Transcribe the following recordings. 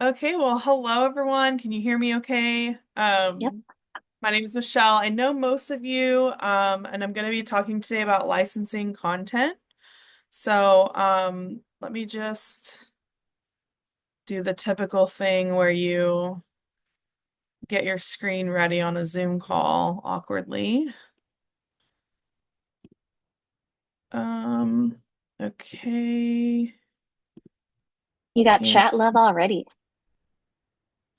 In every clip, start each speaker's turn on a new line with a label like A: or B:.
A: Okay, well, hello everyone. Can you hear me okay?
B: Yep.
A: My name is Michelle. I know most of you, and I'm going to be talking today about licensing content. So, let me just do the typical thing where you get your screen ready on a Zoom call awkwardly. Um, okay.
B: You got
A: And
B: chat love already.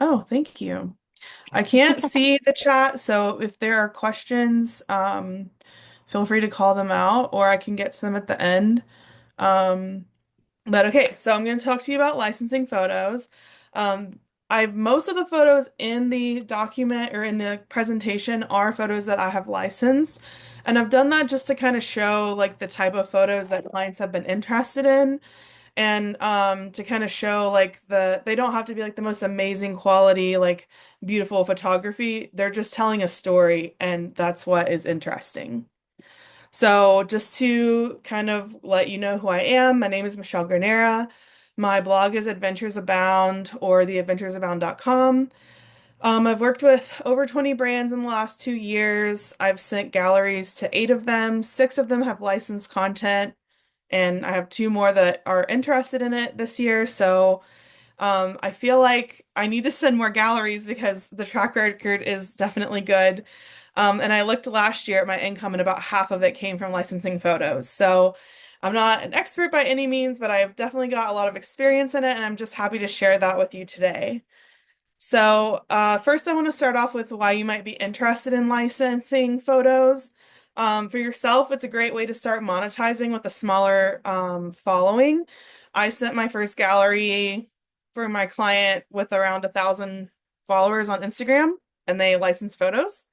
A: oh, thank you. I can't see the chat, so if there are questions, feel free to call them out or I can get to them at the end. Um, but okay, so I'm going to talk to you about licensing photos. Um, I've most of the photos in the document or in the presentation are photos that I have licensed. And I've done that just to kind of show like the type of photos that clients have been interested in and to kind of show like they don't have to be like the most amazing quality like beautiful photography. They're just telling a story and that's what is interesting. So just to kind of let you know who I am, my name is Michele Granera. My blog is Adventures Abound or theadventuresabound.com. I've worked with over 20 brands in the last 2 years. I've sent galleries to 8 of them. 6 of them have licensed content, and I have 2 more that are interested in it this year. So I feel like I need to send more galleries because the track record is definitely good. And I looked last year at my income, and about half of it came from licensing photos. So I'm not an expert by any means, but I've definitely got a lot of experience in it, and I'm just happy to share that with you today. So, first, I want to start off with why you might be interested in licensing photos. For yourself, it's a great way to start monetizing with a smaller following. I sent my first gallery for my client with around 1,000 followers on Instagram, and they licensed photos.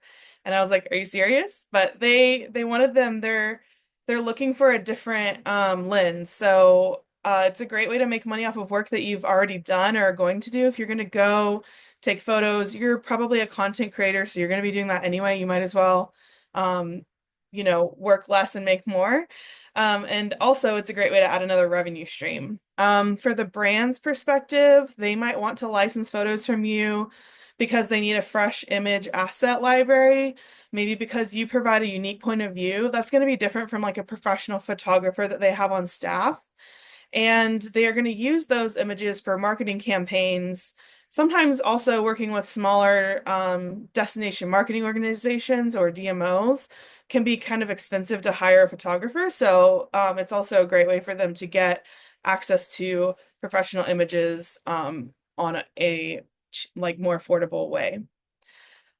A: And I was like, "Are you serious?" But they wanted them. They're looking for a different lens. So, it's a great way to make money off of work that you've already done or are going to do. If you're going to go take photos. You're probably a content creator, so you're going to be doing that anyway. You might as well, um, work less and make more. And also, it's a great way to add another revenue stream. For the brand's perspective, they might want to license photos from you because they need a fresh image asset library, maybe because you provide a unique point of view. That's going to be different from like a professional photographer that they have on staff. And they are going to use those images for marketing campaigns, sometimes also working with smaller destination marketing organizations or DMOs can be kind of expensive to hire a photographer. So, it's also a great way for them to get access to professional images on like more affordable way.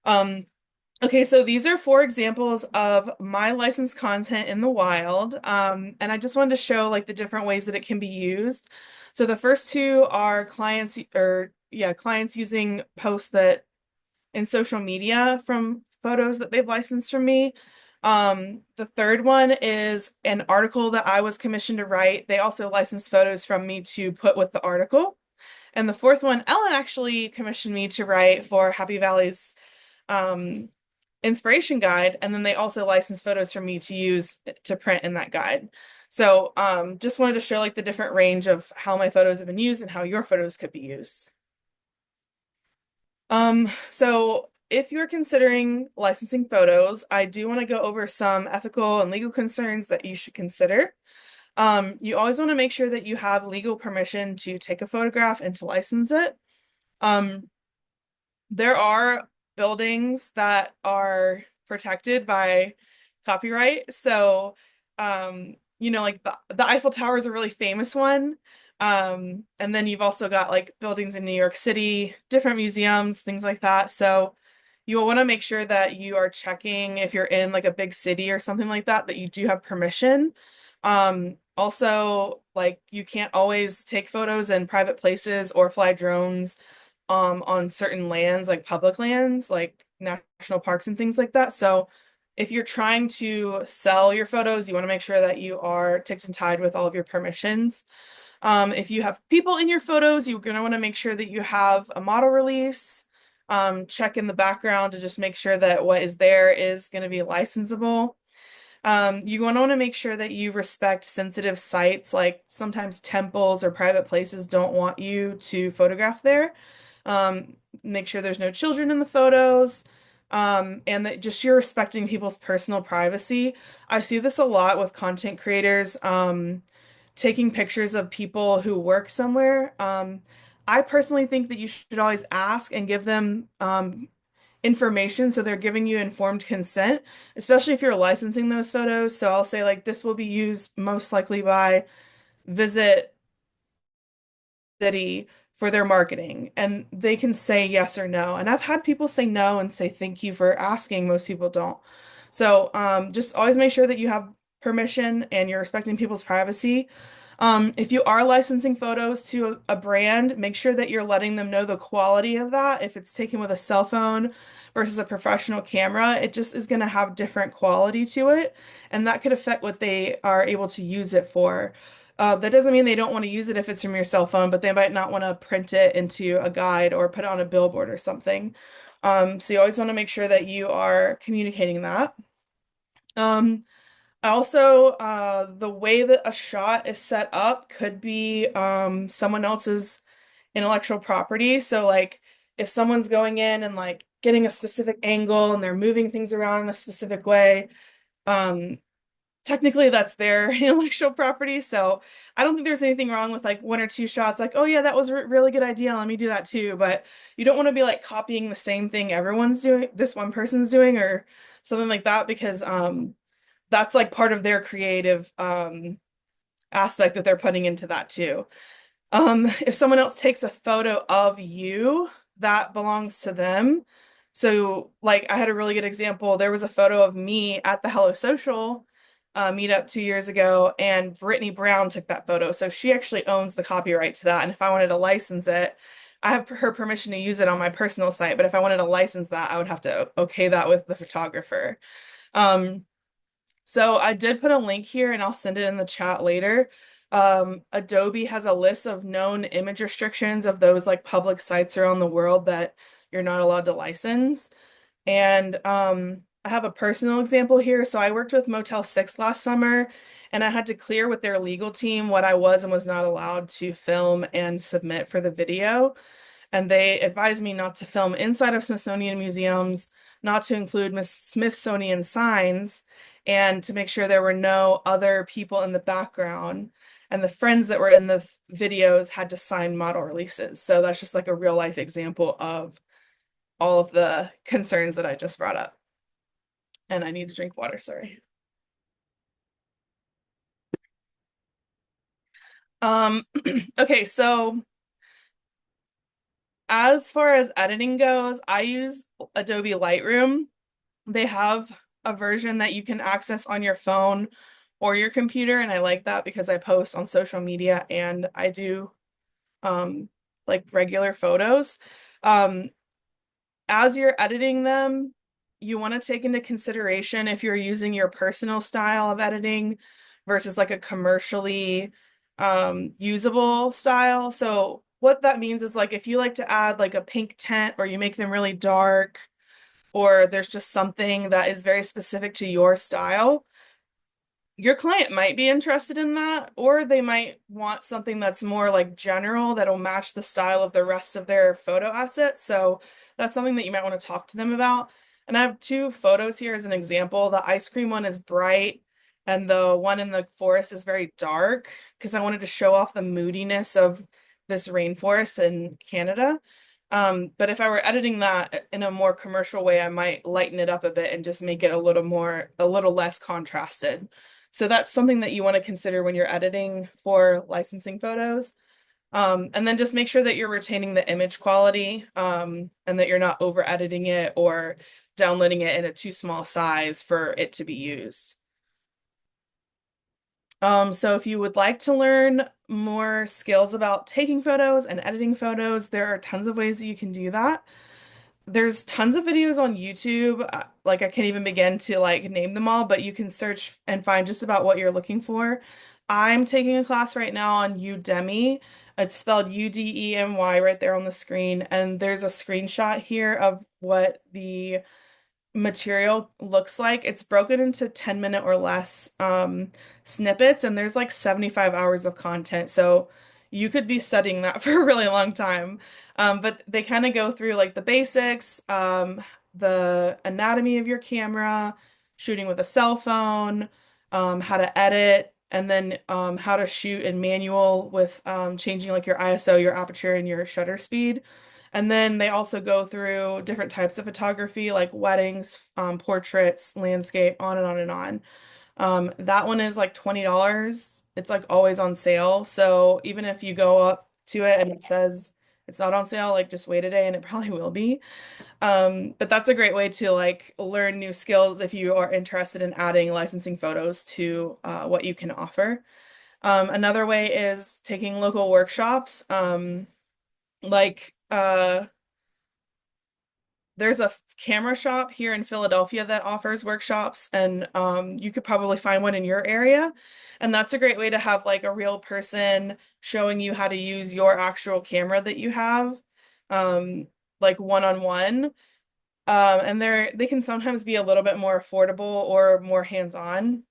A: Um, Okay, so these are 4 examples of my licensed content in the wild. And I just wanted to show like the different ways that it can be used. So the first 2 are clients using posts that in social media from photos that they've licensed from me. The third one is an article that I was commissioned to write. They also licensed photos from me to put with the article. And the fourth one, Ellen actually commissioned me to write for Happy Valley's um, inspiration guide, and then they also license photos from me to use to print in that guide. So, just wanted to show like the different range of how my photos have been used and how your photos could be used. So if you're considering licensing photos, I do want to go over some ethical and legal concerns that you should consider. You always want to make sure that you have legal permission to take a photograph and to license it. Um, There are buildings that are protected by copyright. So, like the Eiffel Tower is a really famous one. And then you've also got like buildings in New York City, different museums, things like that. So you'll want to make sure that you are checking if you're in like a big city or something like that, that you do have permission. Also, like you can't always take photos in private places or fly drones on certain lands, like public lands, like national parks and things like that. So if you're trying to sell your photos, you want to make sure that you are ticked and tied with all of your permissions. If you have people in your photos, you're going to want to make sure that you have a model release. Check in the background to just make sure that what is there is going to be licensable. You want to make sure that you respect sensitive sites, like sometimes temples or private places don't want you to photograph there. Make sure there's no children in the photos, and that just you're respecting people's personal privacy. I see this a lot with content creators, taking pictures of people who work somewhere. I personally think that you should always ask and give them information so they're giving you informed consent, especially if you're licensing those photos. So I'll say like this will be used most likely by Visit City for their marketing, and they can say yes or no. And I've had people say no and say thank you for asking. Most people don't. So just always make sure that you have permission and you're respecting people's privacy. If you are licensing photos to a brand, make sure that you're letting them know the quality of that. If it's taken with a cell phone versus a professional camera, it just is going to have different quality to it, and that could affect what they are able to use it for. That doesn't mean they don't want to use it if it's from your cell phone, but they might not want to print it into a guide or put it on a billboard or something. So you always want to make sure that you are communicating that. Um, Also, the way that a shot is set up could be someone else's intellectual property. So, like, if someone's going in and like getting a specific angle and they're moving things around in a specific way, um, technically that's their intellectual property. So, I don't think there's anything wrong with like one or two shots, like, oh yeah, that was a really good idea. Let me do that too. But you don't want to be like copying the same thing everyone's doing, this one person's doing, or something like that, because that's like part of their creative aspect that they're putting into that too. If someone else takes a photo of you, that belongs to them. So, like, I had a really good example. There was a photo of me at the Hello Social meetup 2 years ago, and Brittany Brown took that photo. So she actually owns the copyright to that. And if I wanted to license it, I have her permission to use it on my personal site. But if I wanted to license that, I would have to okay that with the photographer. Um, so I did put a link here and I'll send it in the chat later. Adobe has a list of known image restrictions of those like public sites around the world that you're not allowed to license. And I have a personal example here. So I worked with Motel 6 last summer and I had to clear with their legal team what I was and was not allowed to film and submit for the video, and they advised me not to film inside of Smithsonian museums, not to include Smithsonian signs, and to make sure there were no other people in the background. And the friends that were in the videos had to sign model releases. So that's just like a real life example of all of the concerns that I just brought up. And I need to drink water, sorry. Um, okay, so as far as editing goes, I use Adobe Lightroom. They have a version that you can access on your phone or your computer, and I like that because I post on social media and I do like regular photos. Um, as you're editing them, you want to take into consideration if you're using your personal style of editing versus like a commercially usable style. So what that means is like if you like to add like a pink tint or you make them really dark, or there's just something that is very specific to your style, your client might be interested in that, or they might want something that's more like general that'll match the style of the rest of their photo assets. So that's something that you might want to talk to them about. And I have two photos here as an example. The ice cream one is bright, and the one in the forest is very dark because I wanted to show off the moodiness of this rainforest in Canada. But if I were editing that in a more commercial way, I might lighten it up a bit and just make it a little less contrasted. So that's something that you want to consider when you're editing for licensing photos. And then just make sure that you're retaining the image quality, and that you're not over editing it or downloading it in a too small size for it to be used. So if you would like to learn more skills about taking photos and editing photos, there are tons of ways that you can do that. There's tons of videos on YouTube. Like I can't even begin to like name them all, but you can search and find just about what you're looking for. I'm taking a class right now on Udemy. It's spelled Udemy right there on the screen, and there's a screenshot here of what the material looks like. It's broken into 10-minute or less snippets, and there's like 75 hours of content. So you could be studying that for a really long time. But they kind of go through like the basics, the anatomy of your camera, shooting with a cell phone, how to edit, and then how to shoot in manual with changing like your ISO, your aperture, and your shutter speed. And then they also go through different types of photography, like weddings, portraits, landscape, on and on and on. That one is like $20. It's like always on sale. So even if you go up to it and it says it's not on sale, like just wait a day and it probably will be. But that's a great way to like learn new skills if you are interested in adding licensing photos to what you can offer. Another way is taking local workshops. Like there's a camera shop here in Philadelphia that offers workshops, and you could probably find one in your area. And that's a great way to have like a real person showing you how to use your actual camera that you have, um, like one-on-one. And they can sometimes be a little bit more affordable or more hands-on.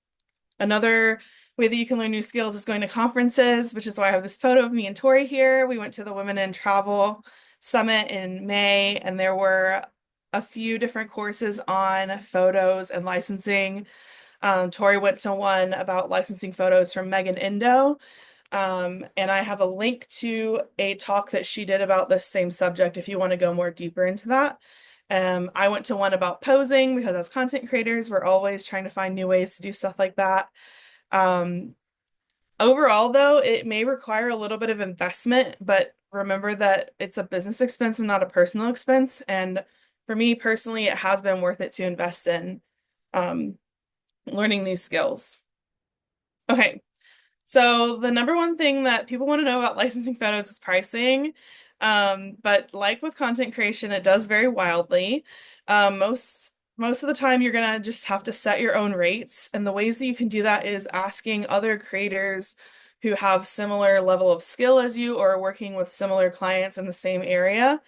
A: Another way that you can learn new skills is going to conferences, which is why I have this photo of me and Tori here. We went to the Women in Travel Summit in May, and there were a few different courses on photos and licensing. Tori went to one about licensing photos from Megan Indo. And I have a link to a talk that she did about this same subject if you want to go more deeper into that. I went to one about posing because as content creators, we're always trying to find new ways to do stuff like that. Um, Overall, though, it may require a little bit of investment, but remember that it's a business expense and not a personal expense. And for me personally, it has been worth it to invest in um, learning these skills. Okay, so the number one thing that people want to know about licensing photos is pricing. But like with content creation, it does vary wildly. Most of the time, you're gonna just have to set your own rates, and the ways that you can do that is asking other creators who have similar level of skill as you or are working with similar clients in the same area.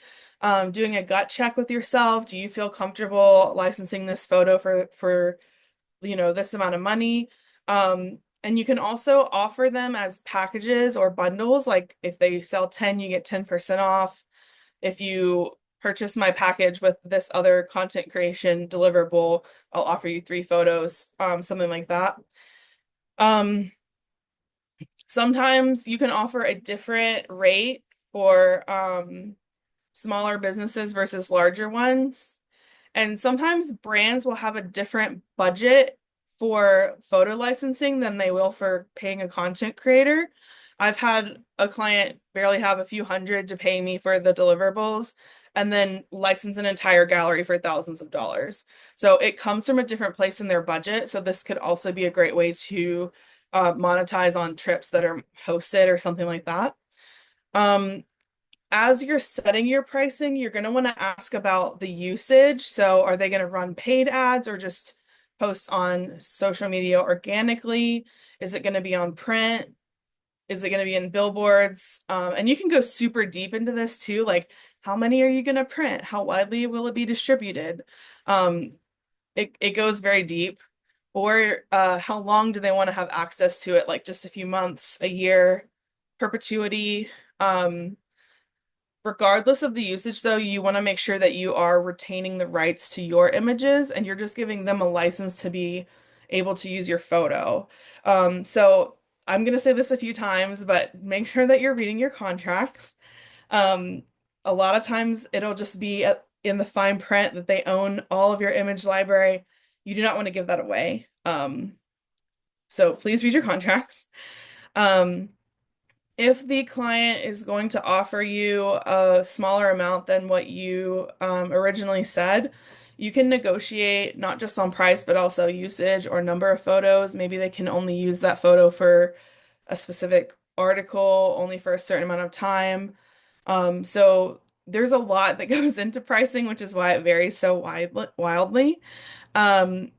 A: Doing a gut check with yourself. Do you feel comfortable licensing this photo for this amount of money? And you can also offer them as packages or bundles. Like if they sell 10, you get 10% off. If you purchase my package with this other content creation deliverable, I'll offer you 3 photos, something like that. Um, Sometimes you can offer a different rate for smaller businesses versus larger ones. And sometimes brands will have a different budget for photo licensing than they will for paying a content creator. I've had a client barely have a few hundred to pay me for the deliverables and then license an entire gallery for thousands of dollars. So it comes from a different place in their budget. So this could also be a great way to monetize on trips that are hosted or something like that. Um, as you're setting your pricing, you're going to want to ask about the usage. So, are they going to run paid ads or just post on social media organically? Is it going to be on print? Is it going to be in billboards? And you can go super deep into this too. Like, how many are you going to print? How widely will it be distributed? Um, it goes very deep. Or how long do they want to have access to it? Like just a few months, a year, perpetuity. Regardless of the usage, though, you want to make sure that you are retaining the rights to your images and you're just giving them a license to be able to use your photo. So I'm going to say this a few times, but make sure that you're reading your contracts. Um, a lot of times it'll just be in the fine print that they own all of your image library. You do not want to give that away. So please read your contracts. Um, if the client is going to offer you a smaller amount than what you originally said, you can negotiate not just on price, but also usage or number of photos. Maybe they can only use that photo for a specific article, only for a certain amount of time. So there's a lot that goes into pricing, which is why it varies so wildly. Um,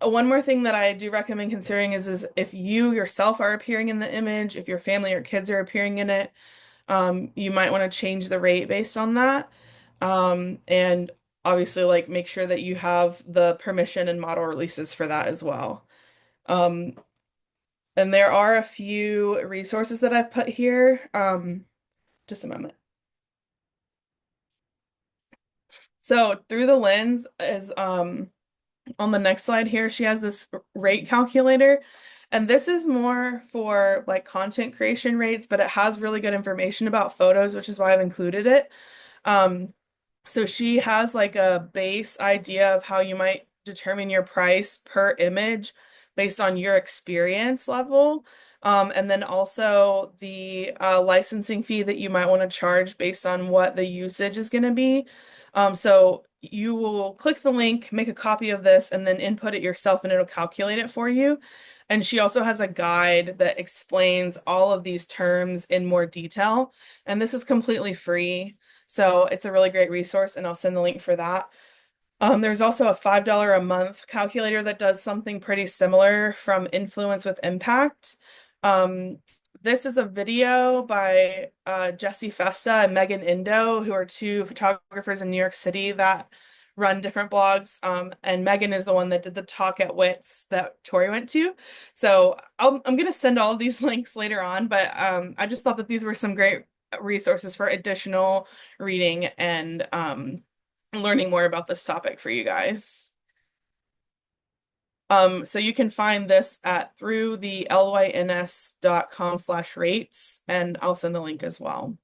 A: One more thing that I do recommend considering is if you yourself are appearing in the image, if your family or kids are appearing in it, you might want to change the rate based on that. And obviously like make sure that you have the permission and model releases for that as well. Um, and there are a few resources that I've put here. Just a moment. So through the lens is on the next slide here, she has this rate calculator. And this is more for like content creation rates, but it has really good information about photos, which is why I've included it. Um, so she has like a base idea of how you might determine your price per image based on your experience level. And then also the licensing fee that you might want to charge based on what the usage is going to be. So you will click the link, make a copy of this, and then input it yourself, and it'll calculate it for you. And she also has a guide that explains all of these terms in more detail. And this is completely free. So it's a really great resource, and I'll send the link for that. There's also a $5 a month calculator that does something pretty similar from Influence with Impact. Um, this is a video by Jesse Festa and Megan Indo, who are two photographers in New York City that run different blogs. And Megan is the one that did the talk at Wits that Tori went to. So I'm going to send all of these links later on, but I just thought that these were some great resources for additional reading and learning more about this topic for you guys. So you can find this at through the lyns.com/rates, and I'll send the link as well.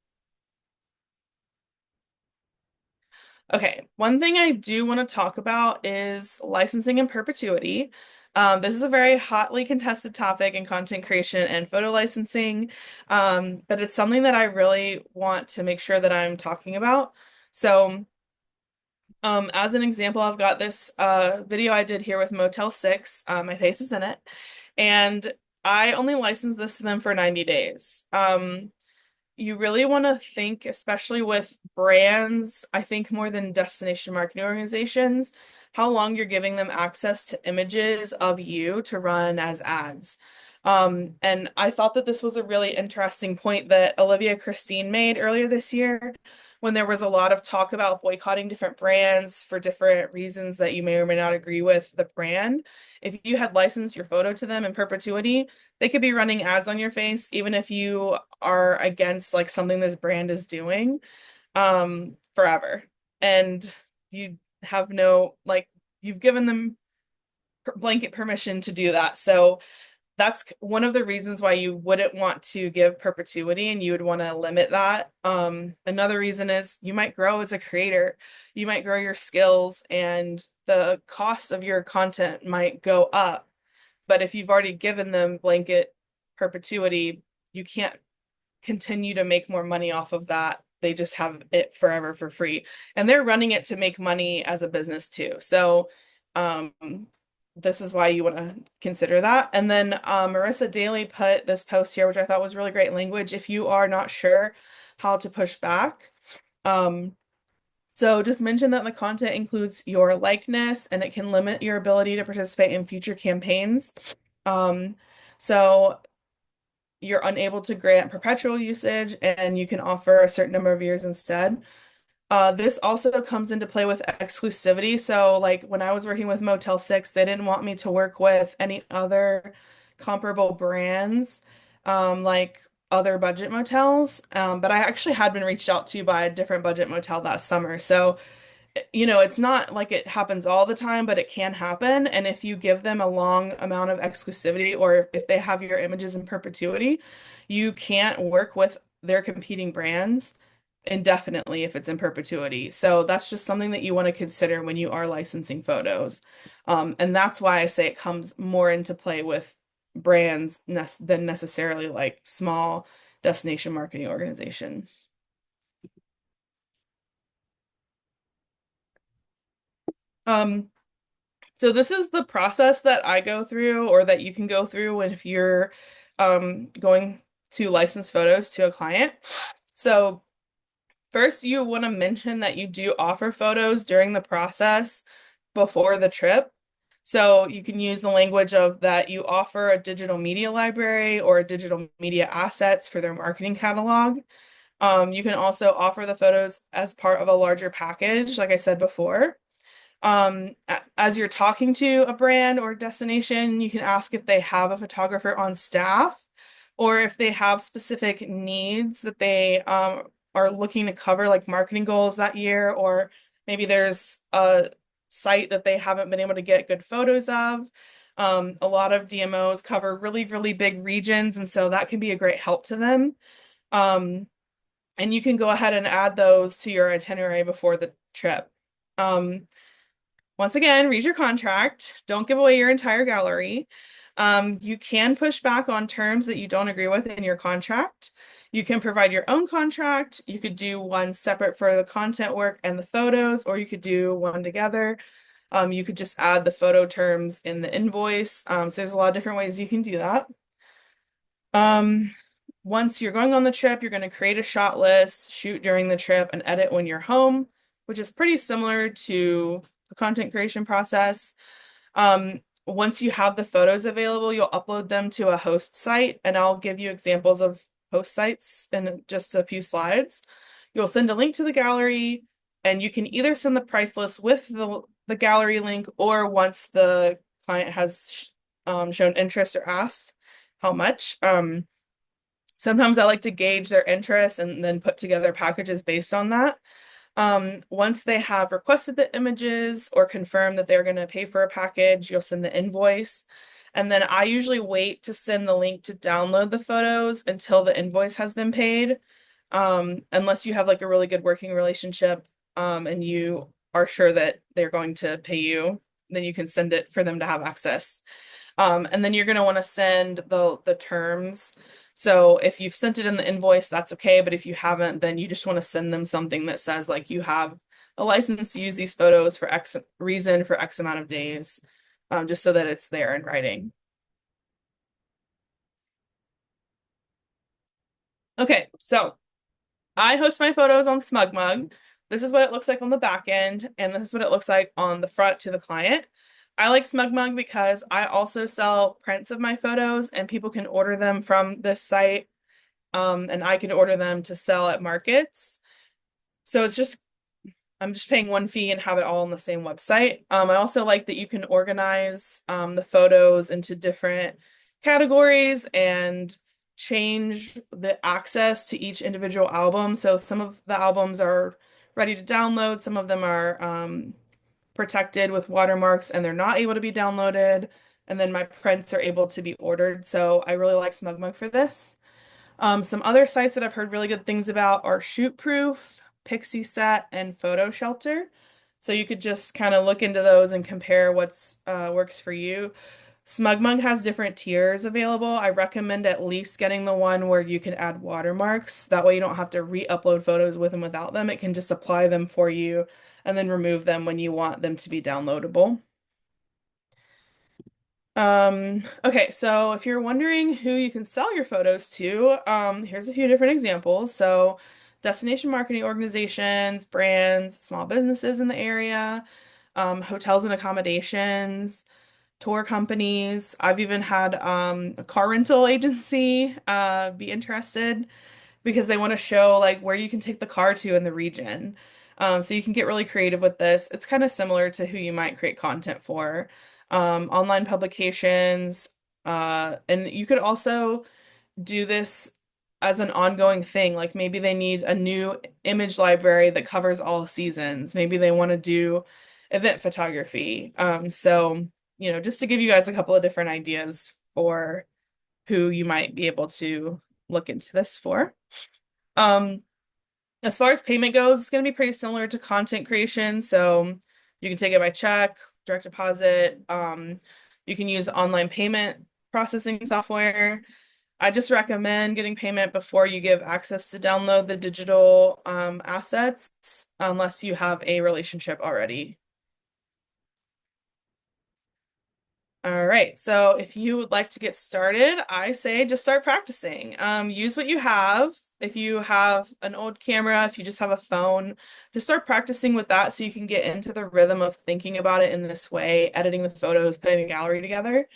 A: Okay, one thing I do want to talk about is licensing in perpetuity. This is a very hotly contested topic in content creation and photo licensing, but it's something that I really want to make sure that I'm talking about. So, as an example, I've got this video I did here with Motel 6. My face is in it. And I only licensed this to them for 90 days. You really want to think, especially with brands, I think more than destination marketing organizations, how long you're giving them access to images of you to run as ads. And I thought that this was a really interesting point that Olivia Christine made earlier this year when there was a lot of talk about boycotting different brands for different reasons that you may or may not agree with the brand. If you had licensed your photo to them in perpetuity, they could be running ads on your face, even if you are against like something this brand is doing, forever. And you have no, like, you've given them blanket permission to do that. So that's one of the reasons why you wouldn't want to give perpetuity and you would want to limit that. Another reason is you might grow as a creator, you might grow your skills, and the cost of your content might go up. But if you've already given them blanket perpetuity, you can't continue to make more money off of that. They just have it forever for free. And they're running it to make money as a business too. So, um, this is why you want to consider that. And then Marissa Daly put this post here, which I thought was really great language. If you are not sure how to push back, um, so just mention that the content includes your likeness and it can limit your ability to participate in future campaigns. Um, so you're unable to grant perpetual usage and you can offer a certain number of years instead. This also comes into play with exclusivity. So, like when I was working with Motel 6, they didn't want me to work with any other comparable brands, like other budget motels. But I actually had been reached out to by a different budget motel that summer. So, it's not like it happens all the time, but it can happen. And if you give them a long amount of exclusivity, or if they have your images in perpetuity, you can't work with their competing brands indefinitely if it's in perpetuity. So that's just something that you want to consider when you are licensing photos. And that's why I say it comes more into play with brands than necessarily like small destination marketing organizations. Um, So this is the process that I go through or that you can go through when if you're going to license photos to a client. So first you want to mention that you do offer photos during the process before the trip. So you can use the language of that you offer a digital media library or digital media assets for their marketing catalog. You can also offer the photos as part of a larger package, like I said before. As you're talking to a brand or destination, you can ask if they have a photographer on staff or if they have specific needs that they are looking to cover, like marketing goals that year, or maybe there's a site that they haven't been able to get good photos of. A lot of DMOs cover really, really big regions, and so that can be a great help to them. Um, and you can go ahead and add those to your itinerary before the trip. Um, Once again, read your contract. Don't give away your entire gallery. You can push back on terms that you don't agree with in your contract. You can provide your own contract. You could do one separate for the content work and the photos, or you could do one together. You could just add the photo terms in the invoice. So there's a lot of different ways you can do that. Um, Once you're going on the trip, you're going to create a shot list, shoot during the trip, and edit when you're home, which is pretty similar to the content creation process. Once you have the photos available, you'll upload them to a host site, and I'll give you examples of host sites in just a few slides. You'll send a link to the gallery, and you can either send the price list with the gallery link or once the client has shown interest or asked how much. Sometimes I like to gauge their interest and then put together packages based on that. Once they have requested the images or confirmed that they're going to pay for a package, you'll send the invoice. And then I usually wait to send the link to download the photos until the invoice has been paid. Unless you have like a really good working relationship, and you are sure that they're going to pay you, then you can send it for them to have access. And then you're going to want to send the terms. So if you've sent it in the invoice, that's okay. But if you haven't, then you just want to send them something that says like you have a license to use these photos for X reason for X amount of days, just so that it's there in writing. Okay, so I host my photos on SmugMug. This is what it looks like on the back end, and this is what it looks like on the front to the client. I like SmugMug because I also sell prints of my photos, and people can order them from this site, and I can order them to sell at markets. So I'm just paying one fee and have it all on the same website. I also like that you can organize the photos into different categories and change the access to each individual album. So some of the albums are ready to download, some of them are protected with watermarks and they're not able to be downloaded. And then my prints are able to be ordered. So I really like SmugMug for this. Some other sites that I've heard really good things about are Shootproof, Pixie Set, and Photo Shelter. So you could just kind of look into those and compare what's works for you. SmugMug has different tiers available. I recommend at least getting the one where you can add watermarks. That way you don't have to re-upload photos with and without them. It can just apply them for you and then remove them when you want them to be downloadable. Okay, so if you're wondering who you can sell your photos to, here's a few different examples. So, destination marketing organizations, brands, small businesses in the area, hotels and accommodations, tour companies. I've even had a car rental agency be interested because they want to show like where you can take the car to in the region. So you can get really creative with this. It's kind of similar to who you might create content for. Online publications, and you could also do this as an ongoing thing. Like maybe they need a new image library that covers all seasons. Maybe they want to do event photography. Just to give you guys a couple of different ideas for who you might be able to look into this for. Um, as far as payment goes, it's going to be pretty similar to content creation. So you can take it by check, direct deposit. You can use online payment processing software. I just recommend getting payment before you give access to download the digital assets, unless you have a relationship already. All right, so if you would like to get started, I say just start practicing. Use what you have. If you have an old camera, if you just have a phone, just start practicing with that so you can get into the rhythm of thinking about it in this way, editing the photos, putting a gallery together.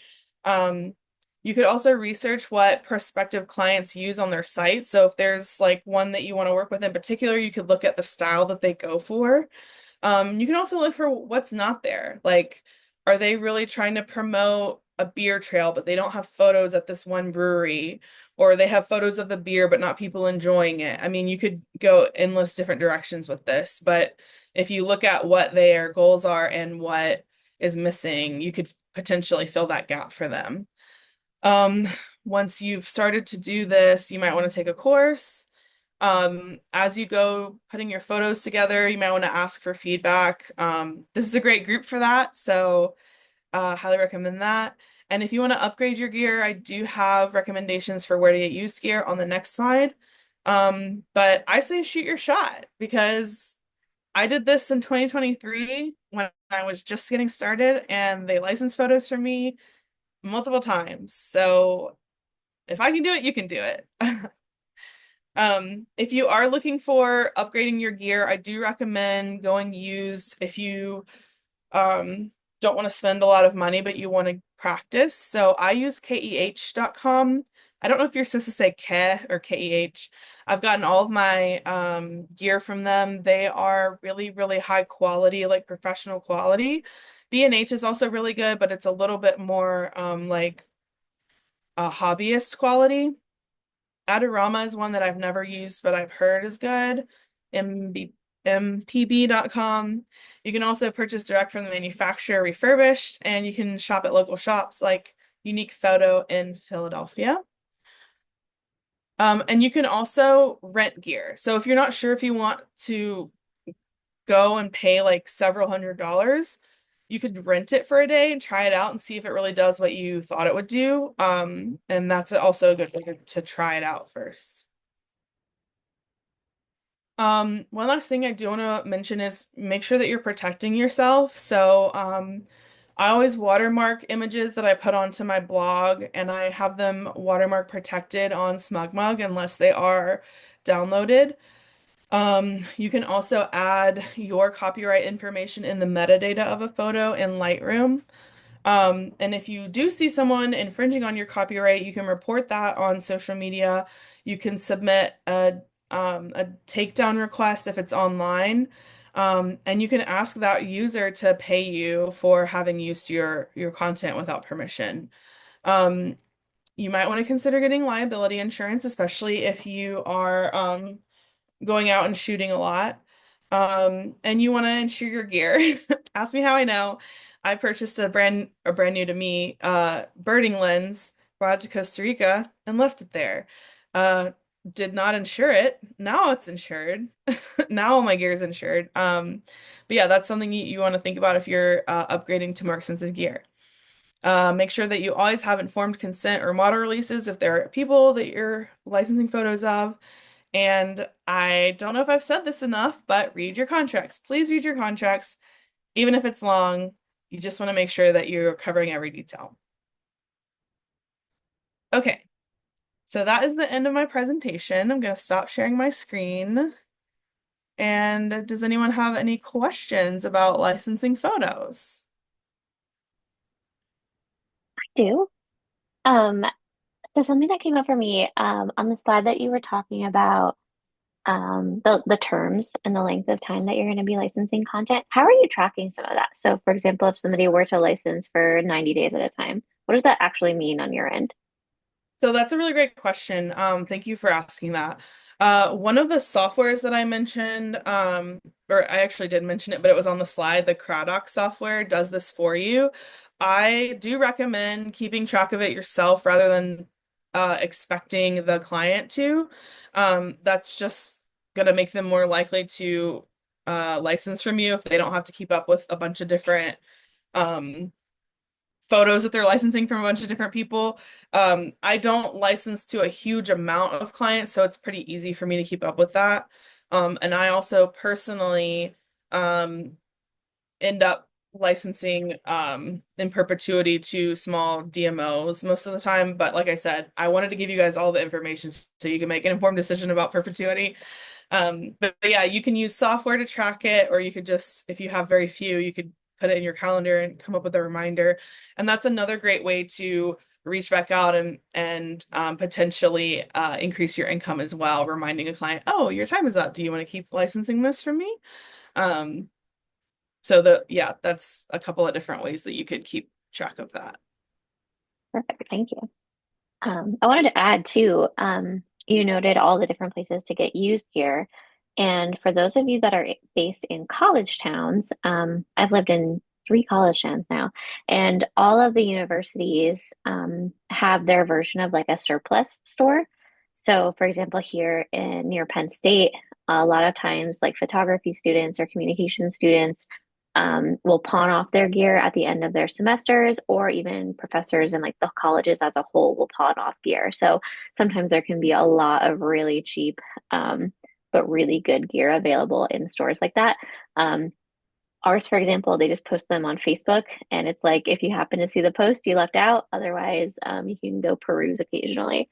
A: Um, You could also research what prospective clients use on their site. So if there's like one that you want to work with in particular, you could look at the style that they go for. You can also look for what's not there. Like, are they really trying to promote a beer trail, but they don't have photos at this one brewery, or they have photos of the beer, but not people enjoying it? I mean, you could go endless different directions with this, but if you look at what their goals are and what is missing, you could potentially fill that gap for them. Um, Once you've started to do this, you might want to take a course. As you go putting your photos together, you might want to ask for feedback. This is a great group for that, so highly recommend that. And if you want to upgrade your gear, I do have recommendations for where to get used gear on the next slide. But I say shoot your shot because I did this in 2023 when I was just getting started, and they licensed photos for me multiple times. So if I can do it, you can do it. If you are looking for upgrading your gear, I do recommend going used if you um don't want to spend a lot of money, but you want to practice. So I use keh.com. I don't know if you're supposed to say Ke or KEH. I've gotten all of my gear from them. They are really, really high quality, like professional quality. B&H is also really good, but it's a little bit more like a hobbyist quality. Adorama is one that I've never used, but I've heard is good. MB, MPB.com. You can also purchase direct from the manufacturer refurbished, and you can shop at local shops like Unique Photo in Philadelphia. And you can also rent gear. So if you're not sure if you want to go and pay like several $100s, you could rent it for a day and try it out and see if it really does what you thought it would do. And that's also a good way to try it out first. One last thing I do want to mention is make sure that you're protecting yourself. So, I always watermark images that I put onto my blog, and I have them watermark protected on SmugMug unless they are downloaded. You can also add your copyright information in the metadata of a photo in Lightroom. And if you do see someone infringing on your copyright, you can report that on social media. You can submit a takedown request if it's online. And you can ask that user to pay you for having used your content without permission. Um, you might want to consider getting liability insurance, especially if you are going out and shooting a lot. And you want to insure your gear. Ask me how I know. I purchased a brand new to me birding lens, brought it to Costa Rica, and left it there. Uh, did not insure it. Now it's insured. Now all my gear is insured. But yeah, that's something you want to think about if you're upgrading to more expensive gear. Make sure that you always have informed consent or model releases if there are people that you're licensing photos of. And I don't know if I've said this enough, but read your contracts. Please read your contracts, even if it's long. You just want to make sure that you're covering every detail. Okay, so that is the end of my presentation. I'm going to stop sharing my screen. And does anyone have any questions about licensing photos?
B: Do. Um, so something that came up for me, on the slide that you were talking about, the terms and the length of time that you're going to be licensing content, how are you tracking some of that? So, for example, if somebody were to license for 90 days at a time, what does that actually mean on your end?
A: So that's a really great question. Thank you for asking that. One of the softwares that I mentioned, or I actually did mention it, but it was on the slide, the Cradoc software does this for you. I do recommend keeping track of it yourself rather than expecting the client to. That's just gonna make them more likely to license from you if they don't have to keep up with a bunch of different um, photos that they're licensing from a bunch of different people. I don't license to a huge amount of clients, so it's pretty easy for me to keep up with that. And I also personally um, end up licensing in perpetuity to small DMOs most of the time. But like I said, I wanted to give you guys all the information so you can make an informed decision about perpetuity. But yeah, you can use software to track it, or you could just, if you have very few, you could put it in your calendar and come up with a reminder. And that's another great way to reach back out and potentially increase your income as well, reminding a client, oh, your time is up. Do you want to keep licensing this from me? Um, so yeah, that's a couple of different ways that you could keep track of that.
B: Perfect. Thank you. I wanted to add too, you noted all the different places to get used gear. And for those of you that are based in college towns, I've lived in three college towns now, and all of the universities have their version of like a surplus store. So, for example, here in near Penn State, a lot of times like photography students or communication students will pawn off their gear at the end of their semesters, or even professors and like the colleges as a whole will pawn off gear. So sometimes there can be a lot of really cheap, um, but really good gear available in stores like that. Um, Ours, for example, they just post them on Facebook, and it's like if you happen to see the post, you left out. Otherwise, you can go peruse occasionally.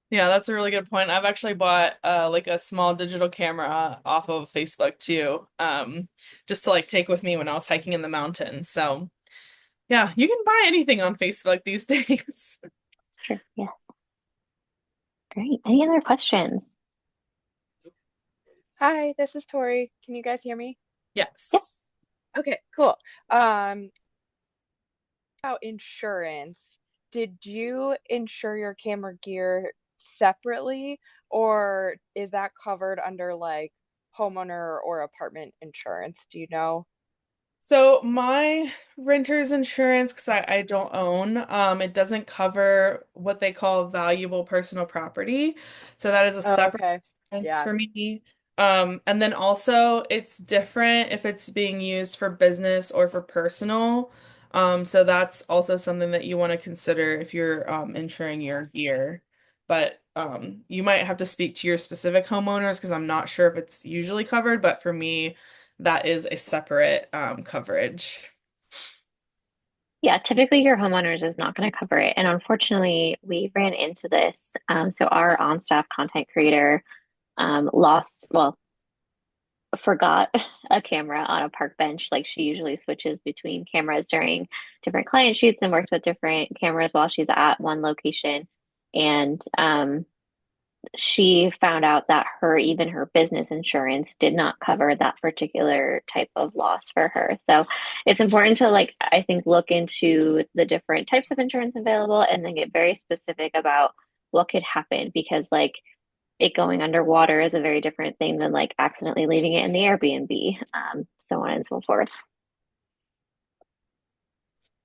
A: Yeah, that's a really good point. I've actually bought like a small digital camera off of Facebook too, just to like take with me when I was hiking in the mountains. So yeah, you can buy anything on Facebook these days.
B: It's true. Yeah, great. Any other questions?
C: Hi, this is Tori. Can you guys hear me?
B: Yep.
A: Yes.
C: Okay, cool. Um, about insurance, did you insure your camera gear separately, or is that covered under like homeowner or apartment insurance? Do you know?
A: So my renter's insurance, because I don't own, it doesn't cover what they call valuable personal property. So that is a
C: Oh,
A: separate
C: okay.
A: expense
C: Yeah.
A: for me. And then also it's different if it's being used for business or for personal. So that's also something that you want to consider if you're insuring your gear. But you might have to speak to your specific homeowners because I'm not sure if it's usually covered, but for me, that is a separate coverage.
B: Yeah, typically your homeowners is not going to cover it. And unfortunately, we ran into this. So our on-staff content creator well, forgot a camera on a park bench. Like she usually switches between cameras during different client shoots and works with different cameras while she's at one location. And she found out that even her business insurance did not cover that particular type of loss for her. So it's important to like I think look into the different types of insurance available and then get very specific about what could happen because like it going underwater is a very different thing than like accidentally leaving it in the Airbnb, so on and so forth.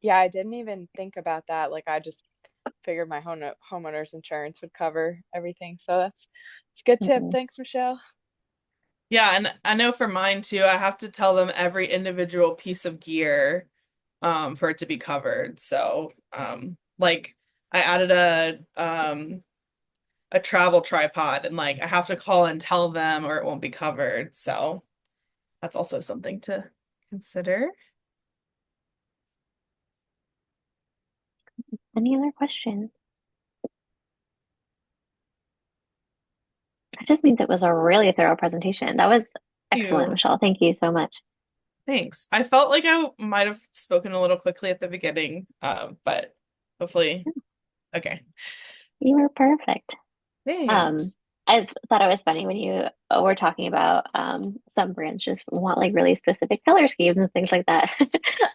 C: Yeah, I didn't even think about that. Like I just figured my homeowner's insurance would cover everything. So it's a good tip.
B: Mhm.
C: Thanks, Michelle.
A: Yeah, and I know for mine too, I have to tell them every individual piece of gear for it to be covered. So like I added a travel tripod and like I have to call and tell them or it won't be covered. So that's also something to consider.
B: Any other questions? It just means it was a really thorough presentation. That was excellent,
A: You.
B: Michelle. Thank you so much.
A: Thanks. I felt like I might have spoken a little quickly at the beginning, but hopefully, okay.
B: You were perfect. Um,
A: Thanks.
B: I thought it was funny when you were talking about some brands just want like really specific color schemes and things like that.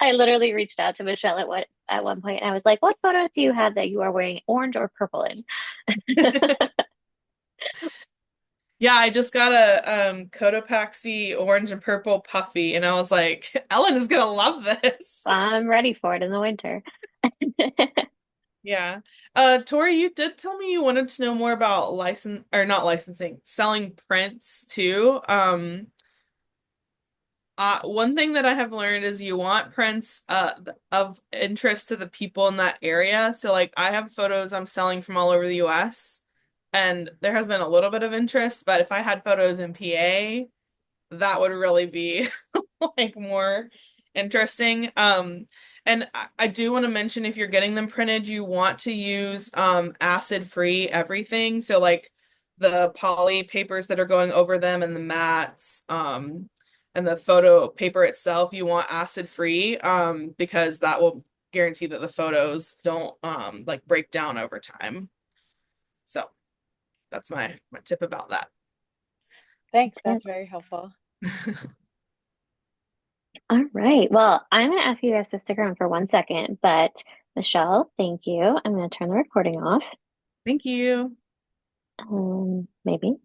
B: I literally reached out to Michelle at one point and I was like, "What photos do you have that you are wearing orange or purple in?"
A: Yeah, I just got a Cotopaxi orange and purple puffy, and I was like, Ellen is gonna love this.
B: I'm ready for it in the winter.
A: Yeah. Tori, you did tell me you wanted to know more about license or not licensing, selling prints too. One thing that I have learned is you want prints of interest to the people in that area. So like I have photos I'm selling from all over the US and there has been a little bit of interest, but if I had photos in PA, that would really be like more interesting. And I do want to mention if you're getting them printed, you want to use acid-free everything. So like the poly papers that are going over them and the mats, and the photo paper itself, you want acid-free, because that will guarantee that the photos don't like break down over time. So that's my tip about that.
C: Thanks,
B: Good.
C: that's very helpful.
B: All right. Well, I'm going to ask you guys to stick around for 1 second, but Michelle, thank you. I'm going to turn the recording off.
A: Thank you.
B: Maybe.